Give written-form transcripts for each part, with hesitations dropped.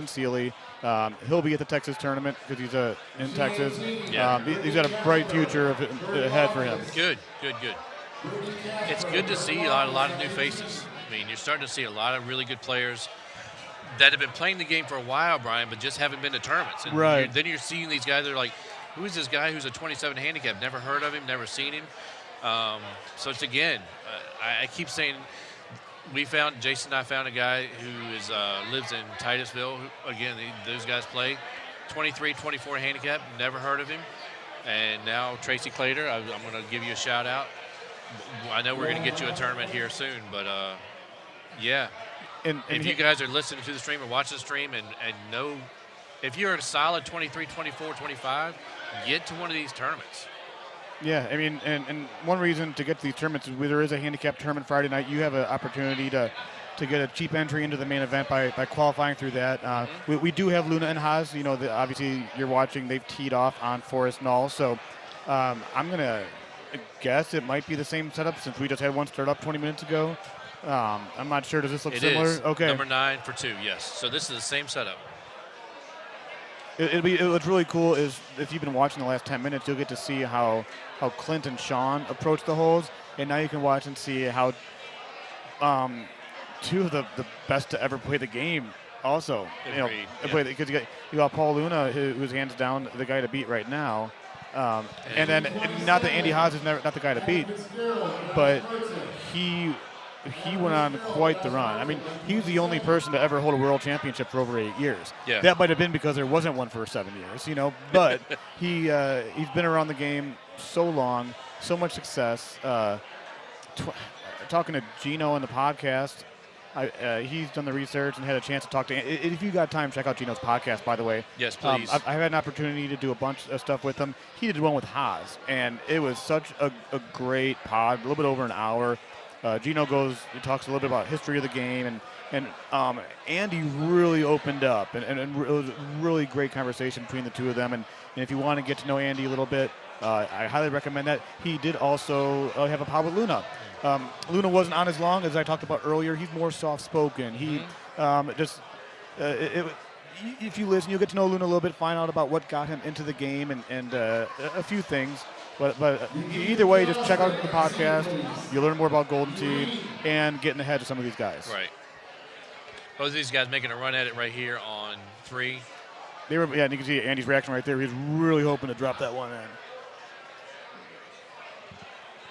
Sealy. He'll be at the Texas tournament because he's in Texas. Yeah. He's got a bright future ahead for him. Good. It's good to see a lot of new faces. I mean, you're starting to see a lot of really good players that have been playing the game for a while, Brian, but just haven't been to tournaments. And right. Then you're seeing these guys that are like, who is this guy who's a 27 handicap? Never heard of him, never seen him. So it's, again, I keep saying Jason and I found a guy who lives in Titusville. Again, those guys play 23, 24 handicap, never heard of him. And now Tracy Clater, I'm going to give you a shout out. I know we're going to get you a tournament here soon, but yeah. And if you guys are listening to the stream or watch the stream and know, if you're a solid 23, 24, 25, get to one of these tournaments. Yeah, I mean, and one reason to get to these tournaments is there is a handicap tournament Friday night. You have an opportunity to get a cheap entry into the main event by qualifying through that. We do have Luna and Haas. You know, obviously you're watching. They've teed off on Forest Knoll. So I'm going to guess it might be the same setup since we just had one start up 20 minutes ago. I'm not sure. Does this look similar? Is. Okay. Number 9 for 2, yes. So this is the same setup. What's really cool is if you've been watching the last 10 minutes, you'll get to see how Clint and Sean approach the holes, and now you can watch and see how two of the best to ever play the game also. Because you got Paul Luna, who's hands down the guy to beat right now, and then not that Andy Haas is not the guy to beat, but he went on quite the run. I mean, he was the only person to ever hold a world championship for over 8 years. Yeah. That might have been because there wasn't one for 7 years, But he's been around the game so long, so much success. Talking to Gino on the podcast, he's done the research and had a chance to talk to. If you got time, check out Gino's podcast. By the way, yes, please. I've had an opportunity to do a bunch of stuff with him. He did one with Haas, and it was such a great pod. A little bit over an hour. Gino talks a little bit about history of the game, and Andy really opened up, and it was a really great conversation between the two of them. And if you want to get to know Andy a little bit, I highly recommend that. He did also have a pod with Luna. Luna wasn't on as long as I talked about earlier. He's more soft-spoken. He if you listen, you'll get to know Luna a little bit, find out about what got him into the game, and a few things. But either way, just check out the podcast. You'll learn more about Golden Tee and getting ahead of some of these guys. Right. Both of these guys making a run at it right here on 3. And you can see Andy's reaction right there. He's really hoping to drop that one in.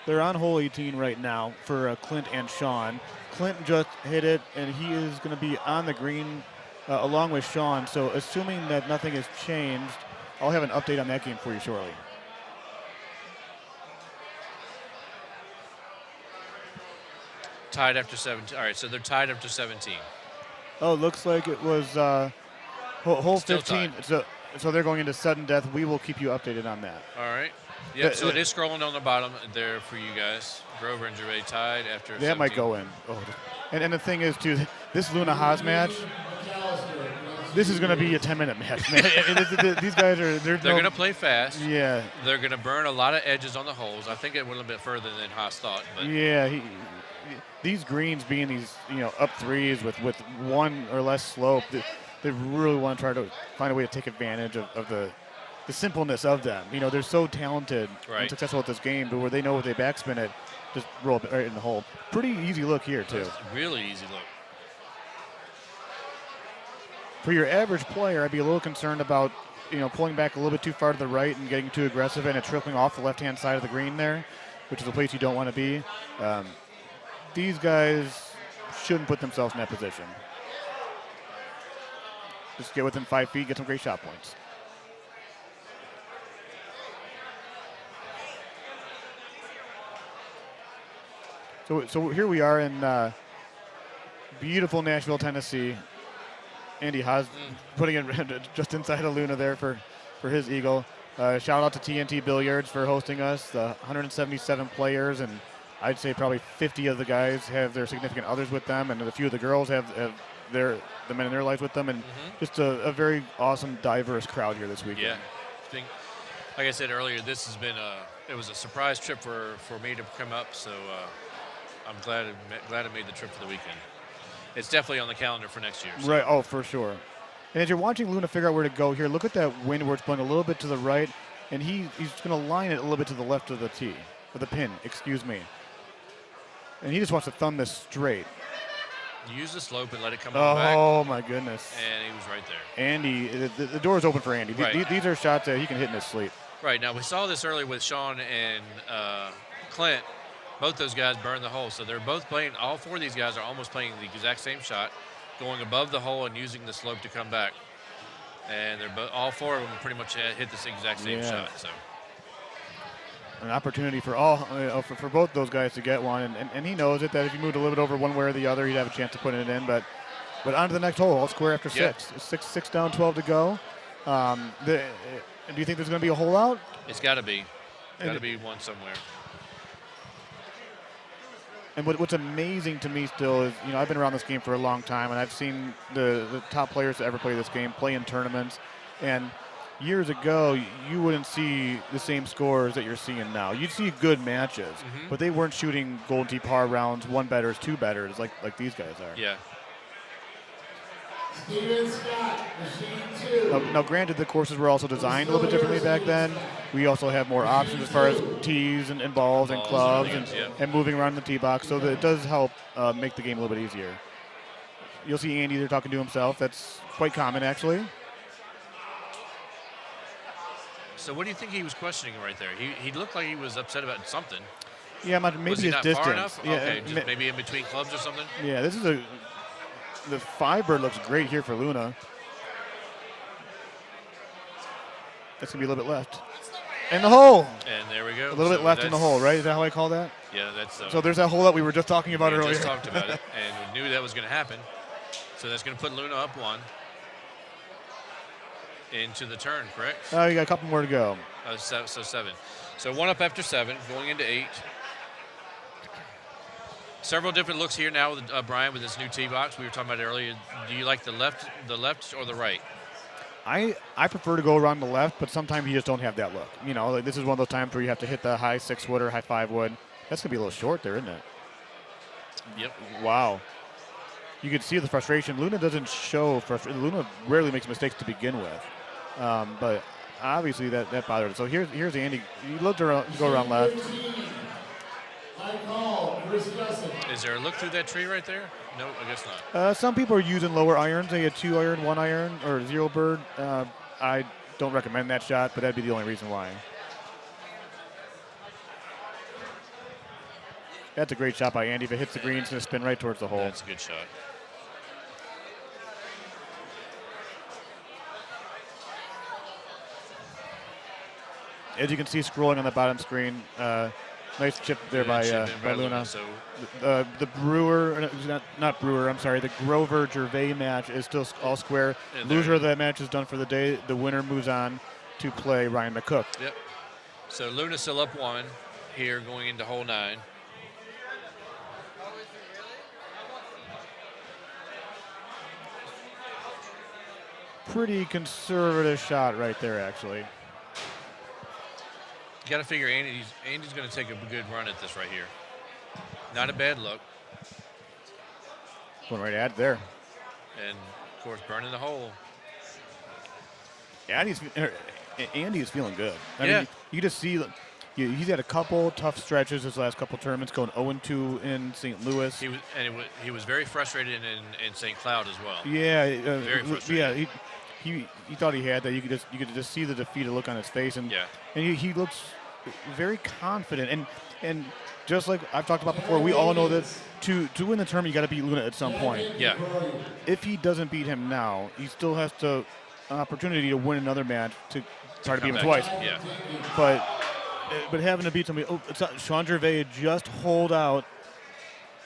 They're on hole 18 right now for Clint and Sean. Clint just hit it, and he is going to be on the green along with Sean. So assuming that nothing has changed, I'll have an update on that game for you shortly. Tied after 17. All right, so they're tied after 17. Oh, looks like it was hole Still 15. tied. So they're going into sudden death. We will keep you updated on that. All right. Yeah, so it is scrolling on the bottom there for you guys. Grover and Gervais tied after 17. That might go in. Oh. And the thing is, too, this Luna Haas match, this is going to be a 10-minute match, man. These guys are... They're going to play fast. Yeah. They're going to burn a lot of edges on the holes. I think it went a bit further than Haas thought. But yeah, these greens being these, up threes with one or less slope, they really want to try to find a way to take advantage of the simpleness of them. They're so talented and successful at this game, but where they know if they backspin it, just roll it right in the hole. Pretty easy look here, too. Really easy look. For your average player, I'd be a little concerned about, pulling back a little bit too far to the right and getting too aggressive and it trickling off the left-hand side of the green there, which is a place you don't want to be. These guys shouldn't put themselves in that position. Just get within 5 feet, get some great shot points. So here we are in beautiful Nashville, Tennessee. Andy Haas putting it just inside of Luna there for his eagle. Shout out to TNT Billiards for hosting us. The 177 players, and I'd say probably 50 of the guys have their significant others with them, and a few of the girls have the men in their lives with them, and just a very awesome, diverse crowd here this weekend. Yeah, like I said earlier, this has been it was a surprise trip for me to come up, so I'm glad I made the trip for the weekend. It's definitely on the calendar for next year. So. Right. Oh, for sure. And as you're watching Luna figure out where to go here, look at that wind where it's blowing a little bit to the right, and he's going to line it a little bit to the left of the tee, or the pin, excuse me. And he just wants to thumb this straight. Use the slope and let it come on back. Oh, my goodness. And he was right there. Andy, the door's open for Andy. Right. These are shots that he can hit in his sleep. Right. Now, we saw this earlier with Sean and Clint. Both those guys burned the hole. So they're both playing, all four of these guys are almost playing the exact same shot, going above the hole and using the slope to come back. And they're all four of them pretty much hit this exact same shot. So an opportunity for for both those guys to get one, and he knows it, that if he moved a little bit over one way or the other, he'd have a chance to put it in. But on to the next hole, all square after six. Six down, 12 to go. Do you think there's going to be a hole out? It's got to be. Got to be one somewhere. And what's amazing to me still is, I've been around this game for a long time, and I've seen the top players to ever play this game play in tournaments. And years ago, you wouldn't see the same scores that you're seeing now. You'd see good matches, but they weren't shooting Golden Tee par rounds, one betters, two betters, like these guys are. Yeah. Steven Scott, machine 2. Now, granted, the courses were also designed a little bit differently back then. We also have more options as far as tees and balls and clubs and moving around the tee box, so that it does help make the game a little bit easier. You'll see Andy there talking to himself. That's quite common, actually. So what do you think he was questioning right there? He looked like he was upset about something. Yeah, maybe was he his not distance. far enough? Yeah, okay, just maybe in between clubs or something? Yeah, this is the Firebird looks great here for Luna. That's going to be a little bit left. And the hole. And there we go. A little bit left in the hole, right? Is that how I call that? Yeah, that's so there's that hole that we were just talking about earlier. We just talked about it, and we knew that was going to happen. So that's going to put Luna up one into the turn, correct? Oh, you got a couple more to go. So 7. So 1 up after 7, going into 8. Several different looks here now with Brian with this new tee box. We were talking about it earlier. Do you like the left or the right? I prefer to go around the left, but sometimes you just don't have that look. Like this is one of those times where you have to hit the high 6-wood or high 5-wood. That's going to be a little short there, isn't it? Yep. Wow. You can see the frustration. Luna doesn't show frustration. Luna rarely makes mistakes to begin with. But obviously that bothered him. So here's Andy. He looked around, go around left. Is there a look through that tree right there? No, I guess not. Some people are using lower irons. They get 2 iron, 1 iron, or 0 bird. I don't recommend that shot, but that'd be the only reason why. That's a great shot by Andy. If it hits the green, it's going to spin right towards the hole. That's a good shot. As you can see scrolling on the bottom screen, nice chip there by Luna. So the Brewer, not Brewer, I'm sorry, the Grover Gervais match is still all square. Loser of that match is done for the day. The winner moves on to play Ryan McCook. Yep. So Luna's still up 1 here going into hole 9. Pretty conservative shot right there, actually. You got to figure Andy's going to take a good run at this right here. Not a bad look. Going right at there. And, of course, burning the hole. Andy is feeling good. I Yeah. mean, you just see he's had a couple tough stretches his last couple tournaments, going 0-2 in St. Louis. He was very frustrated in St. Cloud as well. Yeah. Very frustrated. Yeah. He thought he had that. You could just see the defeated look on his face, and he looks very confident. And just like I've talked about before, we all know that to win the tournament, you got to beat Luna at some point. Yeah. If he doesn't beat him now, he still has an opportunity to win another match to try to beat him twice. Yeah. But having to beat somebody, Sean Gervais just holed out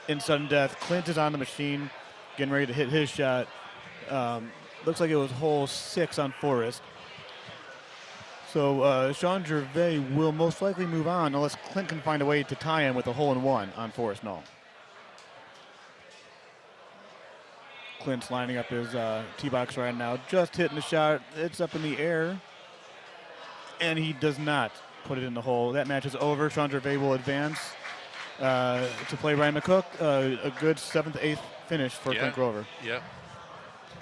in sudden death. Clint is on the machine, getting ready to hit his shot. Looks like it was hole 6 on Forest. So Sean Gervais will most likely move on unless Clint can find a way to tie him with a hole-in-one on Forest Knoll. Clint's lining up his tee box right now, just hitting the shot. It's up in the air, and he does not put it in the hole. That match is over. Sean Gervais will advance to play Ryan McCook. A good 7th, 8th finish for Clint Grover. Yep.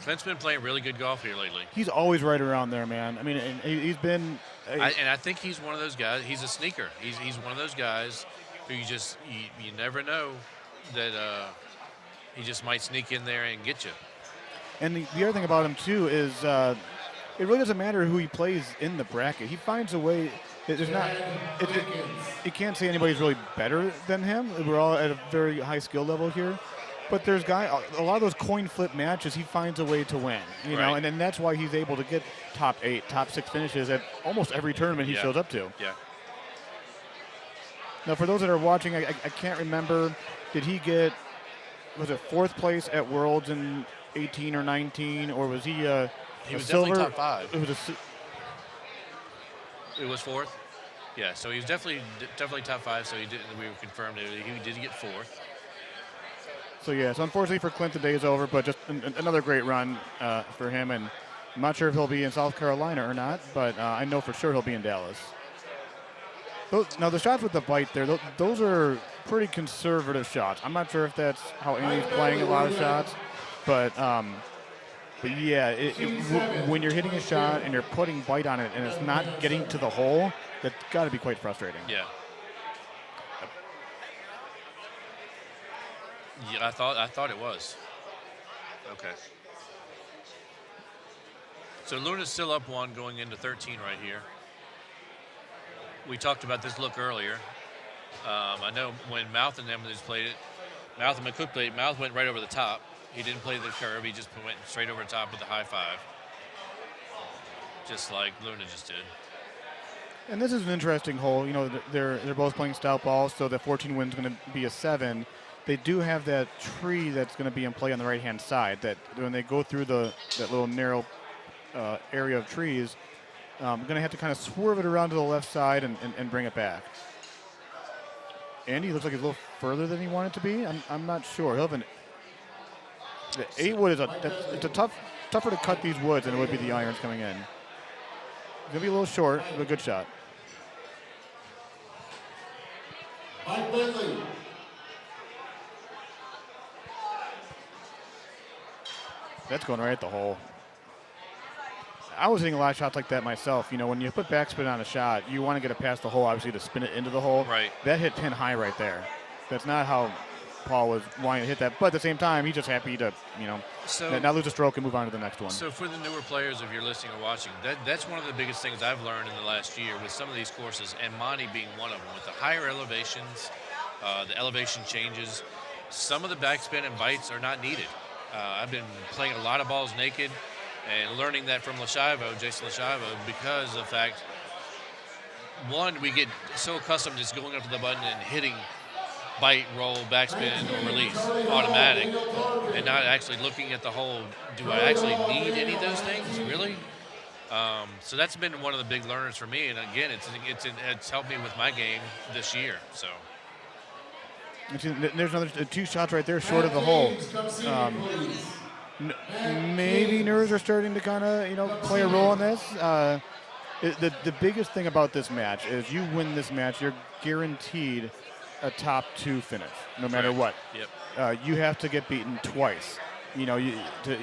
Clint's been playing really good golf here lately. He's always right around there, man. I mean, and he's been. And I think he's one of those guys. He's a sneaker. He's one of those guys who you never know that he just might sneak in there and get you. And the other thing about him too is it really doesn't matter who he plays in the bracket. He finds a way. There's not. You can't say anybody's really better than him. We're all at a very high skill level here. But there's a lot of those coin flip matches, he finds a way to win, you know, and then that's why he's able to get top 8, top 6 finishes at almost every tournament he shows up to. Yeah. Now, for those that are watching, I can't remember, did he get, was it 4th place at Worlds in 18 or 19, or was he he was silver? definitely top 5. It was It was 4th? Yeah, so he was definitely top 5, so we were confirmed that he did get 4th. So, yeah, so unfortunately for Clint, the day is over, but just another great run for him. And I'm not sure if he'll be in South Carolina or not, but I know for sure he'll be in Dallas. Now, the shots with the bite there, those are pretty conservative shots. I'm not sure if that's how Andy's playing a lot of shots, but yeah, when you're hitting a shot and you're putting bite on it and it's not getting to the hole, that's got to be quite frustrating. Yeah. Yeah, I thought it was. Okay. So Luna's still up 1 going into 13 right here. We talked about this look earlier. I know when Mouth and them just played it, Mouth and McCook played, Mouth went right over the top. He didn't play the curve. He just went straight over the top with the high 5. Just like Luna just did. And this is an interesting hole. You know, they're both playing stout balls, so the 14 win's going to be a 7. They do have that tree that's going to be in play on the right-hand side. That when they go through that little narrow area of trees, I'm going to have to kind of swerve it around to the left side and bring it back. Andy looks like he's a little further than he wanted to be. I'm not sure. He'll have the 8 wood it's tougher to cut these woods than it would be the irons coming in. It's going to be a little short, but a good shot. Mike Lindley. That's going right at the hole. I was hitting a lot of shots like that myself. You know, when you put backspin on a shot, you want to get it past the hole, obviously, to spin it into the hole. Right. That hit pin high right there. That's not how Paul was wanting to hit that. But at the same time, he's just happy to, you know, not lose a stroke and move on to the next one. So for the newer players, if you're listening or watching, that's one of the biggest things I've learned in the last year with some of these courses, and Monty being one of them. With the higher elevations, the elevation changes, some of the backspin and bites are not needed. I've been playing a lot of balls naked and learning that from Jason Lashivo, because of the fact, one, we get so accustomed to just going up to the button and hitting bite, roll, backspin, or release, automatic, and not actually looking at the hole. Do I actually need any of those things, really? So that's been one of the big learners for me, and again, it's helped me with my game this year. So. There's another 2 shots right there short of the hole. Maybe nerves are starting to kind of, you know, play a role in this. The biggest thing about this match is you win this match, you're guaranteed a top 2 finish, no matter what. Yep. You have to get beaten twice, you know, to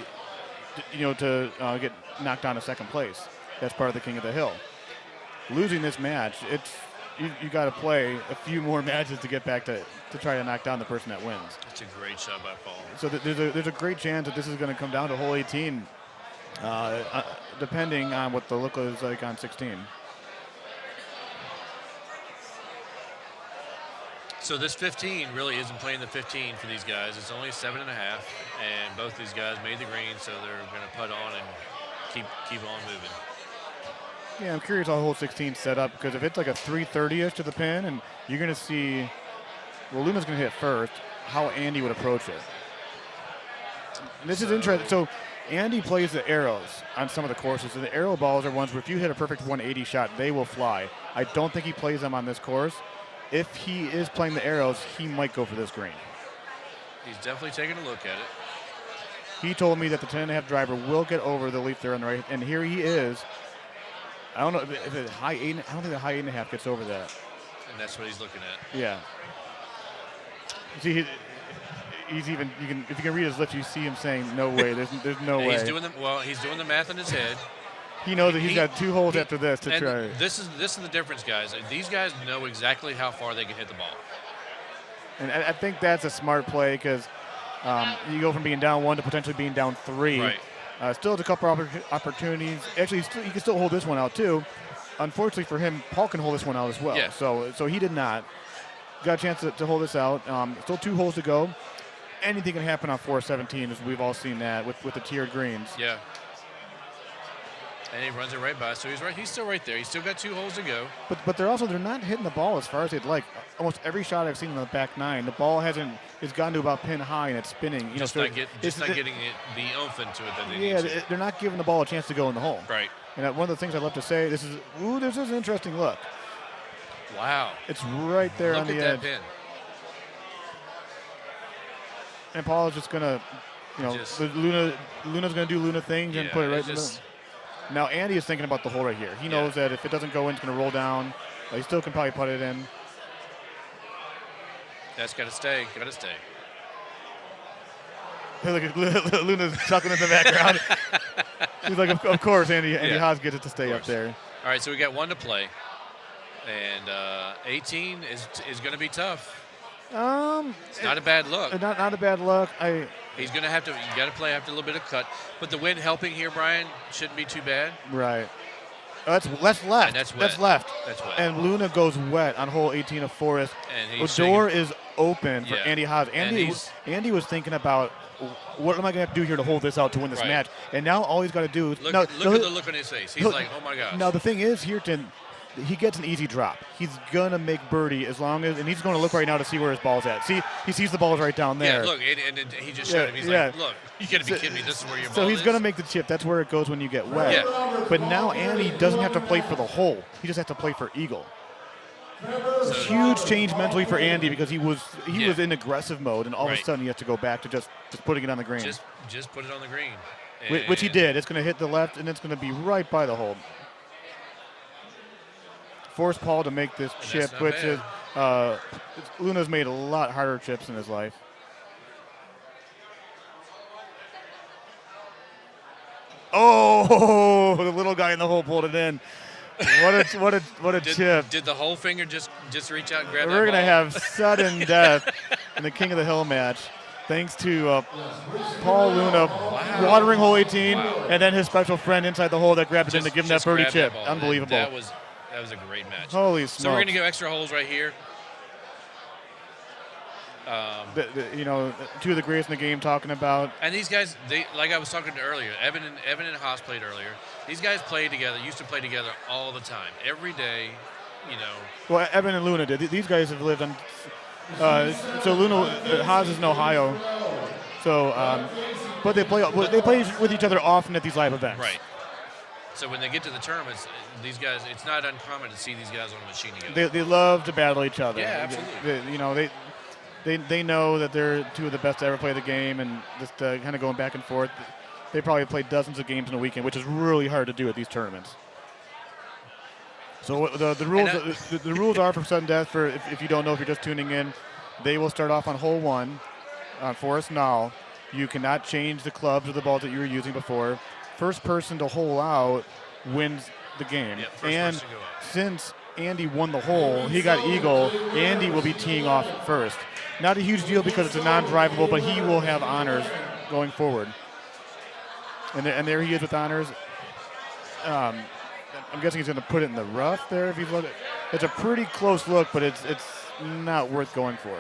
get knocked down to 2nd place. That's part of the King of the Hill. Losing this match, you got to play a few more matches to get back to try to knock down the person that wins. It's a great shot by Paul. So there's a great chance that this is going to come down to hole 18, depending on what the look is like on 16. So this 15 really isn't playing the 15 for these guys. It's only 7.5, and both these guys made the green, so they're going to putt on and keep on moving. Yeah, I'm curious how hole 16 set up, because if it's like a 330-ish to the pin, and you're going to see, well, Luna's going to hit first, how Andy would approach it. And this is interesting. So Andy plays the arrows on some of the courses, and the arrow balls are ones where if you hit a perfect 180 shot, they will fly. I don't think he plays them on this course. If he is playing the arrows, he might go for this green. He's definitely taking a look at it. He told me that the 10.5 driver will get over the leaf there on the right, and here he is. I don't know if it's high 8. I don't think the high 8.5 gets over that. And that's what he's looking at. Yeah. See, he's even if you can read his lips, you see him saying, "No way, there's no way." He's doing the math in his head. He knows that he's got 2 holes after this to try. This is the difference, guys. These guys know exactly how far they can hit the ball. And I think that's a smart play because you go from being down 1 to potentially being down 3. Right. Still has a couple opportunities. Actually, he can still hold this one out too. Unfortunately for him, Paul can hold this one out as well. Yeah. So he did not. Got a chance to hold this out. Still 2 holes to go. Anything can happen on 417, as we've all seen that with the tiered greens. Yeah. And he runs it right by, so he's still right there. He's still got 2 holes to go. But they're not hitting the ball as far as they'd like. Almost every shot I've seen in the back 9, the ball it's gone to about pin high and it's spinning. Not getting the oomph into it that they need to. They're not giving the ball a chance to go in the hole. Right. And one of the things I love to say, this is an interesting look. Wow. It's right there on the edge. Look at that pin. And Paul is just gonna, Luna's gonna do Luna things and put it right in the. Now Andy is thinking about the hole right here. He knows that if it doesn't go in, it's going to roll down. He still can probably put it in. That's got to stay. Got to stay. Look at Luna's chuckling in the background. He's like, of course, Andy Haas gets it to stay up there. All right, so we got 1 to play, and 18 is going to be tough. It's not a bad look. Not a bad look. He's going to have to. You got to play after a little bit of cut, but the wind helping here, Brian, shouldn't be too bad. Right. That's left. And that's wet. That's left. That's wet. And Luna goes wet on hole 18 of Forest. And the door is open for Andy Haas. Andy was thinking about, what am I going to have to do here to hold this out to win this match? And now all he's got to do is look at the look on his face. He's like, oh my gosh. Now the thing is, Heerton, he gets an easy drop. He's gonna make birdie as long as, and he's going to look right now to see where his ball's at. See, he sees the ball's right down there. Yeah, look, and he just showed him. He's like, look, you got to be kidding me. This is where your ball is. So he's going to make the chip. That's where it goes when you get wet. Yeah. But now Andy doesn't have to play for the hole. He just has to play for eagle. Huge change mentally for Andy because he was in aggressive mode, and all of a sudden he has to go back to just putting it on the green. Just put it on the green. Which he did. It's going to hit the left, and it's going to be right by the hole. Force Paul to make this chip, which is Luna's made a lot harder chips in his life. Oh, the little guy in the hole pulled it in. What a chip! Did the whole finger just reach out and grab that We're ball? gonna have sudden death in the King of the Hill match, thanks to Paul Luna watering hole 18, and then his special friend inside the hole that grabbed it in to give him that birdie chip. Unbelievable. That was a great match. Holy smokes! So we're gonna go extra holes right here. Two of the greatest in the game talking about. And these guys, like I was talking to earlier, Evan and Haas played earlier. These guys played together, used to play together all the time, every day, Well, Evan and Luna did. These guys have lived on. So Luna, Haas is in Ohio. So, but they play with each other often at these live events. Right. So when they get to the tournaments, these guys, it's not uncommon to see these guys on a machine together. They love to battle each other. Yeah, absolutely. They know that they're two of the best to ever play the game, and just kind of going back and forth. They probably play dozens of games in a weekend, which is really hard to do at these tournaments. So the rules are for sudden death. For if you don't know, if you're just tuning in, they will start off on hole 1 on Forest Knoll. You cannot change the clubs or the balls that you were using before. First person to hole out wins the game. Yep, and since Andy won the hole, he got eagle. Andy will be teeing off first. Not a huge deal because it's a non-drivable, but he will have honors going forward. And there he is with honors. I'm guessing he's going to put it in the rough there. If you look, it's a pretty close look, but it's not worth going for.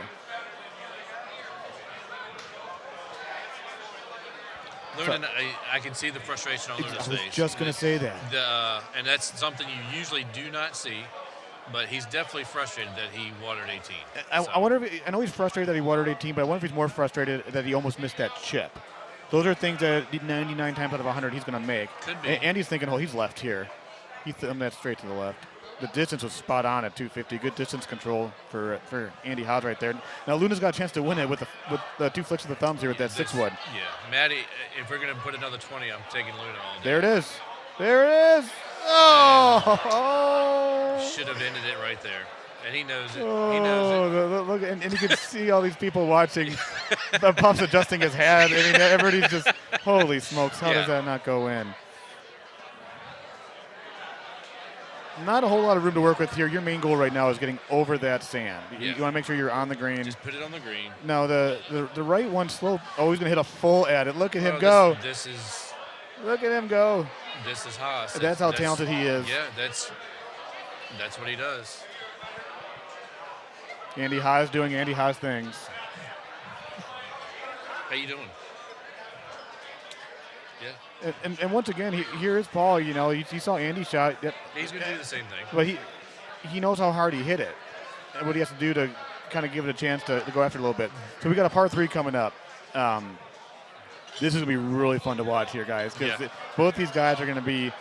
Luna, I can see the frustration on Luna's face. I was just going to say that. And that's something you usually do not see. But he's definitely frustrated that he watered 18. I wonder if I know he's frustrated that he watered 18, but I wonder if he's more frustrated that he almost missed that chip. Those are things that 99 times out of 100 he's going to make. Could be. And he's thinking, he's left here. He threw that straight to the left. The distance was spot on at 250. Good distance control for Andy Haas right there. Now Luna's got a chance to win it with the 2 flicks of the thumbs here with that 6-wood. Yeah, Maddie, if we're going to put another 20, I'm taking Luna all day. There it is. There it is. Oh! Should have ended it right there. And he knows it. Oh, He knows it. look, and you can see all these people watching. Puff's adjusting his hat. I mean, everybody's just, holy smokes, how does that not go in? Not a whole lot of room to work with here. Your main goal right now is getting over that sand. You want to make sure you're on the green. Just put it on the green. No, the right one slow. Oh, he's going to hit a full at it. Look at him go. This is. Look at him go. This is Haas. That's how talented he is. Yeah, that's what he does. Andy Haas doing Andy Haas things. How you doing? Yeah. And once again, here is Paul. You know, you saw Andy shot. Yep. He's going to do the same thing. But he knows how hard he hit it and what he has to do to kind of give it a chance to go after it a little bit. So we got a par 3 coming up. This is going to be really fun to watch here, guys, because both these guys are going to be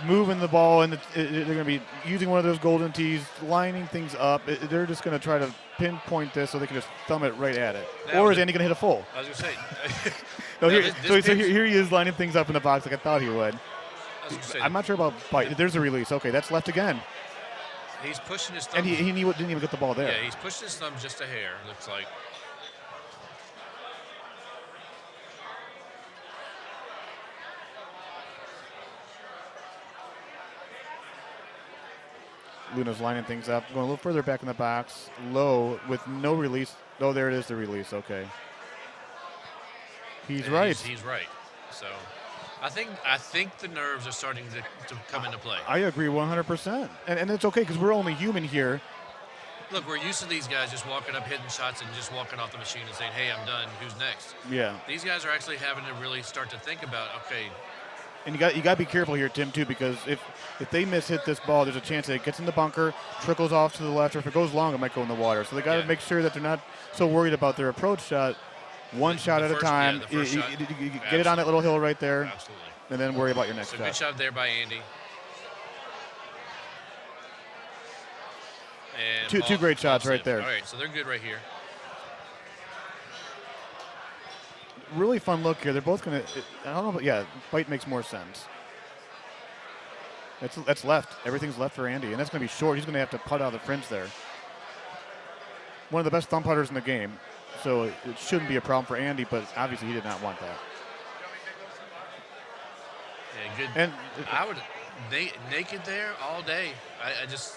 moving the ball, and they're going to be using one of those golden tees, lining things up. They're just going to try to pinpoint this so they can just thumb it right at it. Now, or is Andy going to hit a full? I was going to say. No, here he is lining things up in the box like I thought he would. I'm not sure about bite. There's a release. Okay, that's left again. He's pushing his thumb. And he didn't even get the ball there. Yeah, he's pushing his thumb just a hair, looks like. Luna's lining things up, going a little further back in the box, low with no release. Oh, there it is, the release. Okay. He's right. He's right. So, I think the nerves are starting to come into play. I agree 100%, and it's okay because we're only human here. Look, we're used to these guys just walking up, hitting shots, and just walking off the machine and saying, "Hey, I'm done. Who's next?" Yeah. These guys are actually having to really start to think about, okay. And you got to be careful here, Tim, too, because if they hit this ball, there's a chance that it gets in the bunker, trickles off to the left, or if it goes long, it might go in the water. So they got to make sure that they're not so worried about their approach shot. One shot at a time. You get it on that little hill right there. Absolutely. And then worry about your next shot. Good shot there by Andy. And two great shots right there. All right, so they're good right here. Really fun look here. They're both going to, I don't know, but bite makes more sense. That's left. Everything's left for Andy, and that's going to be short. He's going to have to putt out of the fringe there. One of the best thumb putters in the game, so it shouldn't be a problem for Andy, but obviously he did not want that. Yeah, good. And I would naked there all day. I just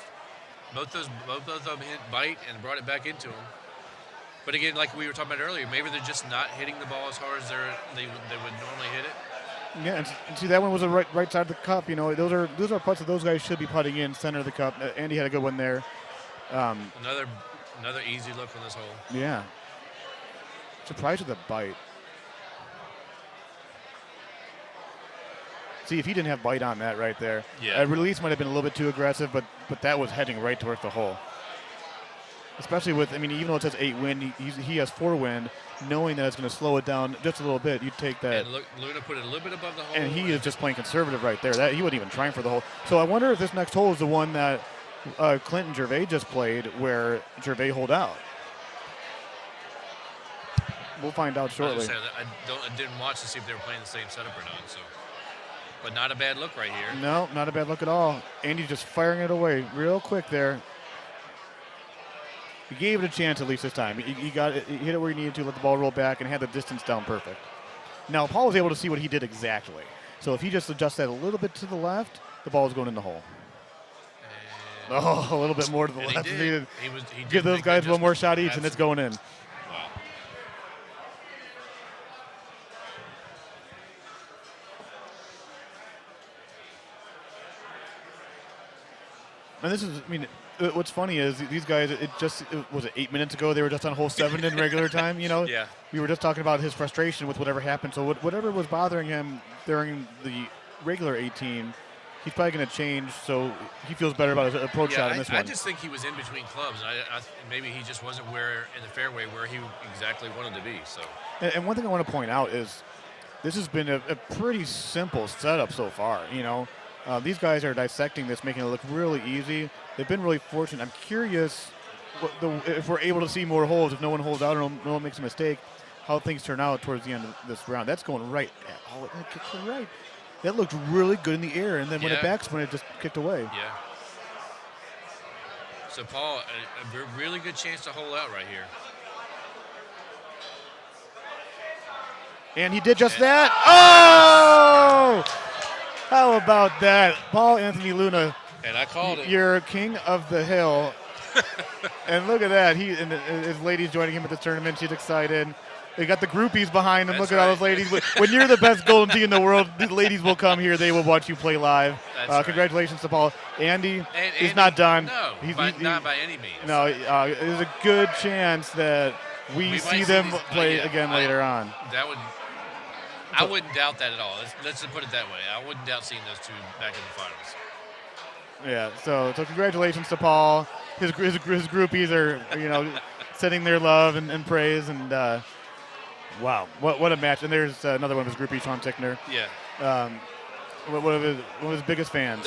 both of them hit bite and brought it back into him. But again, like we were talking about earlier, maybe they're just not hitting the ball as hard as they would normally hit it. Yeah, and see that one was the right side of the cup. You know, those are putts that those guys should be putting in center of the cup. Andy had a good one there. Another easy look on this hole. Yeah. Surprised with the bite. See, if he didn't have bite on that right there, a release might have been a little bit too aggressive, but that was heading right towards the hole. Especially with, even though it says 8 wind, he has 4 wind, knowing that it's going to slow it down just a little bit. You take that. And look, Luna put it a little bit above the hole. And he is just playing conservative right there. He wasn't even trying for the hole. So I wonder if this next hole is the one that Clinton Gervais just played, where Gervais holed out. We'll find out shortly. I didn't watch to see if they were playing the same setup or not. So, but not a bad look right here. No, not a bad look at all. Andy's just firing it away real quick there. He gave it a chance at least this time. He hit it where he needed to, let the ball roll back, and had the distance down perfect. Now, Paul was able to see what he did exactly. So if he just adjusts that a little bit to the left, the ball is going in the hole. A little bit more to the left. He did Give those guys one more shot each, and it's going in. Wow. And this is, what's funny is these guys, was it 8 minutes ago they were just on hole 7 in regular time, Yeah. We were just talking about his frustration with whatever happened. So whatever was bothering him during the regular 18, he's probably going to change, so he feels better about his approach shot in this one. I just think he was in between clubs, and maybe he just wasn't in the fairway where he exactly wanted to be. So. And one thing I want to point out is this has been a pretty simple setup so far, These guys are dissecting this, making it look really easy. They've been really fortunate. I'm curious if we're able to see more holes, if no one holds out or no one makes a mistake, how things turn out towards the end of this round. That's going right. It kicked right. That looked really good in the air, and then when it backspun, it just kicked away. Yeah. So Paul, a really good chance to hold out right here. And he did just that. Oh! How about that? Paul Anthony Luna. And I called it. You're king of the hill. And look at that. He and his ladies joining him at this tournament. She's excited. They got the groupies behind him. That's Look at all right. those ladies. When you're the best Golden Tee in the world, the ladies will come here. They will watch you play live. That's right. Congratulations to Paul. Andy And is Andy, not done. No, not by any means. No, there's a good chance that we We see might them these- play yeah, again later on. I wouldn't doubt that at all. Let's just put it that way. I wouldn't doubt seeing those two back in the finals. Yeah, so congratulations to Paul. His groupies are sending their love and praise, and wow, what a match! And there's another one of his groupies, Sean Tickner. Yeah. One of his biggest fans.